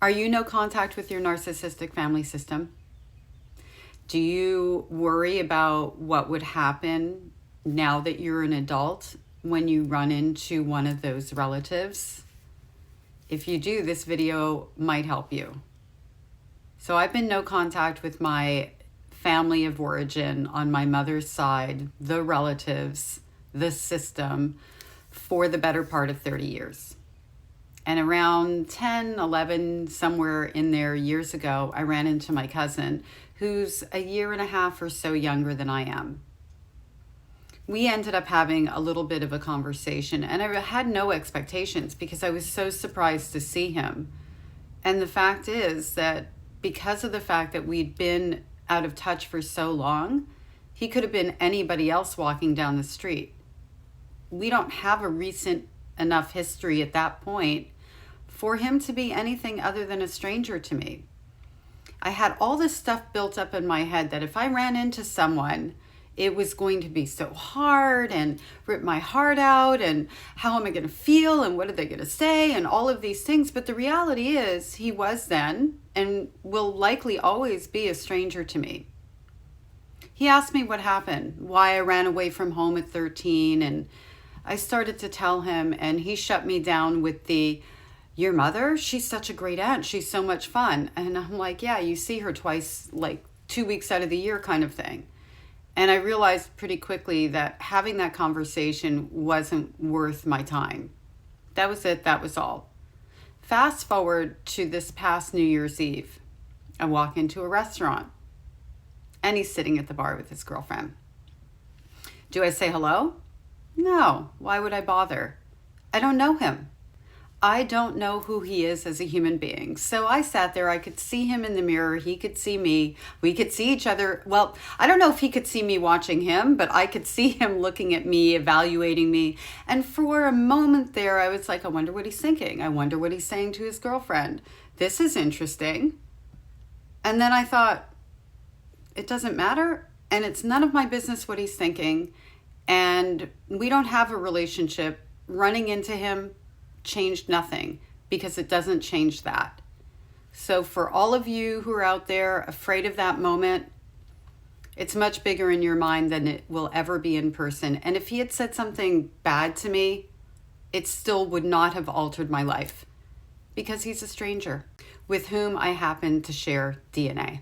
Are you no contact with your narcissistic family system? Do you worry about what would happen now that you're an adult when you run into one of those relatives? If you do, this video might help you. So I've been no contact with my family of origin on my mother's side, the relatives, the system, for the better part of 30 years. And around 10, 11, somewhere in there years ago, I ran into my cousin, who's a year and a half or so younger than I am. We ended up having a little bit of a conversation, and I had no expectations because I was so surprised to see him. And the fact is that because of the fact that we'd been out of touch for so long, he could have been anybody else walking down the street. We don't have a recent enough history at that point for him to be anything other than a stranger to me. I had all this stuff built up in my head that if I ran into someone, it was going to be so hard and rip my heart out, and how am I going to feel, and what are they going to say, and all of these things. But the reality is he was then and will likely always be a stranger to me. He asked me what happened, why I ran away from home at 13, and I started to tell him, and he shut me down with your mother, she's such a great aunt, she's so much fun. And I'm like, yeah, you see her twice, like 2 weeks out of the year kind of thing. And I realized pretty quickly that having that conversation wasn't worth my time. That was it, that was all. Fast forward to this past New Year's Eve. I walk into a restaurant, and he's sitting at the bar with his girlfriend. Do I say hello? No, why would I bother? I don't know him. I don't know who he is as a human being. So I sat there, I could see him in the mirror, he could see me, we could see each other. Well, I don't know if he could see me watching him, but I could see him looking at me, evaluating me. And for a moment there, I was like, I wonder what he's thinking. I wonder what he's saying to his girlfriend. This is interesting. And then I thought, it doesn't matter, and it's none of my business what he's thinking. And we don't have a relationship. Running into him changed nothing because it doesn't change that. So for all of you who are out there afraid of that moment, it's much bigger in your mind than it will ever be in person. And if he had said something bad to me, it still would not have altered my life because he's a stranger with whom I happen to share DNA.